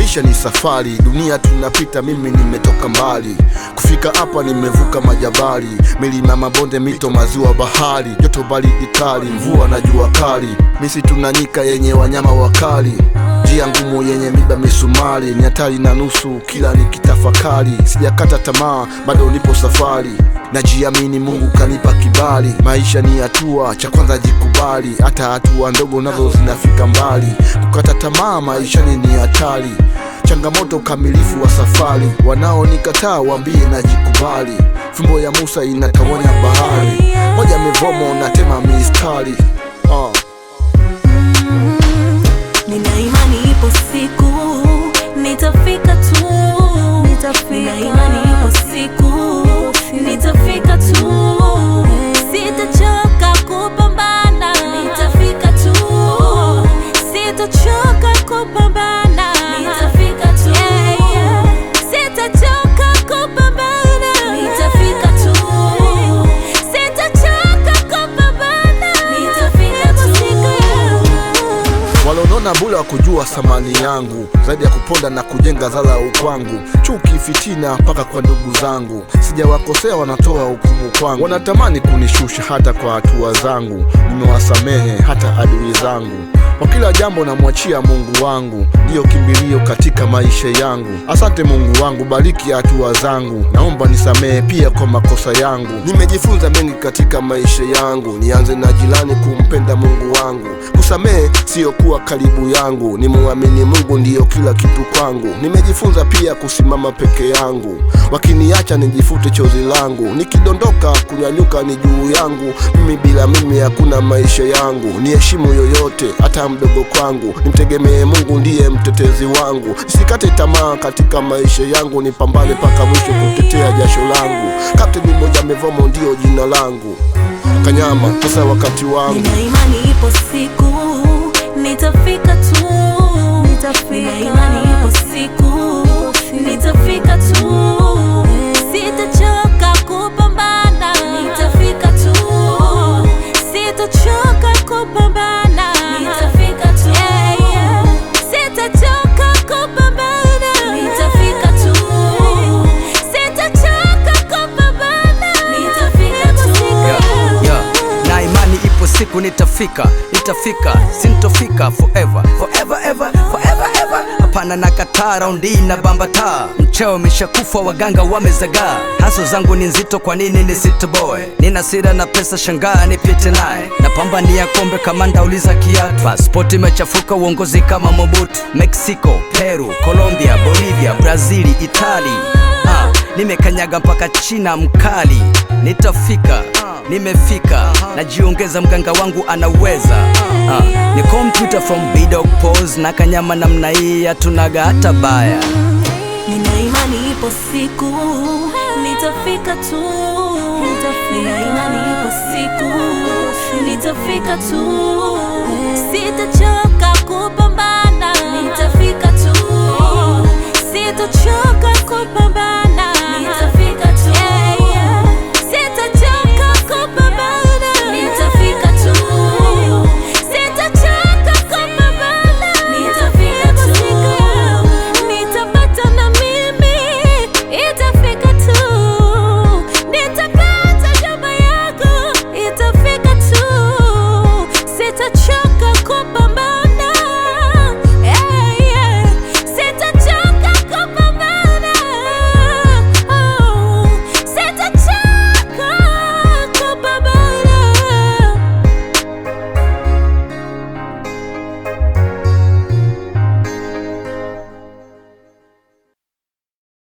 Maisha ni safari, dunia tunapita, mimi nimetoka mbali. Kufika hapa nimevuka majabali, milima, mabonde, mito, maziwa, bahari. Joto, baridi kali, mvua na jua kali. Misitu na nyika yenye wanyama wakali. Njia ngumu yenye miba, misumari. Ni hatari na nusu kila nikitafakari. Sijakata tamaa, bado nipo safari. Najiamini, Mungu kanipa kibali. Maisha ni hatua, cha kwanza jikubali. Hata hatua ndogo nazo zinafika mbali. Kukata tamaa maishani ni hatari. Changamoto, ukamilifu wa safari. Wanaonikataa waambie najikubali. Fimbo ya Musa inatawanya bahari. Moja mivomo natema mistari. Nina imani ipo siku nitafika tu. Nina imani ipo siku nitafika tu. Sitachoka kupambana, nitafika tu. Sitachoka kupambana, nitafika tu. Sitachoka kupambana, nitafika tu. Sitachoka kupambana, nitafika tu. Walonona bula kujua thamani yangu, zaidi ya kuponda na kujenga dharau kwangu. Chuki, fitina, mpaka kwa ndugu zangu. Sijawakosea, wanatoa hukumu kwangu. Wanatamani kunishusha hata kwa hatua zangu. Nimewasamehe hata adui zangu. Kwa kila jambo namwachia Mungu wangu, ndiyo kimbilio katika maisha yangu. Asante Mungu wangu, bariki hatua zangu. Naomba nisamehe pia kwa makosa yangu. Nimejifunza mengi katika maisha yangu. Nianze na jirani, kumpenda Mungu wangu. Kusamehe sio kuwa karibu yangu. Nimuamini Mungu, ndiyo kila kitu kwangu. Nimejifunza pia kusimama peke yangu. Wakiniacha nijifute chozi langu. Nikidondoka kunyanyuka ni juu yangu. Mimi bila mimi hakuna maisha yangu. Niheshimu yoyote hata mdogo kwangu. Nimtegemee Mungu, ndiye mtetezi wangu. Nisikate tamaa katika maisha yangu. Nipambane mpaka mwisho kutetea jasho langu. Kapteni mmoja Mivomo ndio jina langu. Kanyama, sasa wakati wangu. Nina imani ipo siku nitafika tu. Nina imani ipo siku nitafika tu. Sitachoka kupambana, nitafika tu. Sitachoka kupambana, nitafika tu. Sitachoka kupambana, nitafika tu. Sitachoka kupambana, nitafika tu. Na imani ipo siku nitafika, sintofika forever, forever ever, forever ever. Hapana nakataa, raundi na bambata. Mcheo umeshakufa, waganga wamezagaa. Haso zangu ni nzito, kwa nini nisitoboe? Nina sira na pesa, shangaa nipite naye. Napambania kombe, kamanda uliza kiatu. Passport imechafuka, uongozi kama Mobutu. Mexico, Peru, Colombia, Bolivia, Brazili, Itali. Nimekanyaga mpaka China mkali. Nitafika, nimefika. Najiongeza, mganga wangu anaweza. Ni computer from B-Dog pose. Na kanyama namna hii hatunaga hata baya. Nina imani ipo siku nitafika tu. Nina imani ipo siku nitafika tu. Sitachoka kupambana, nitafika tu. Sitachoka kupambana.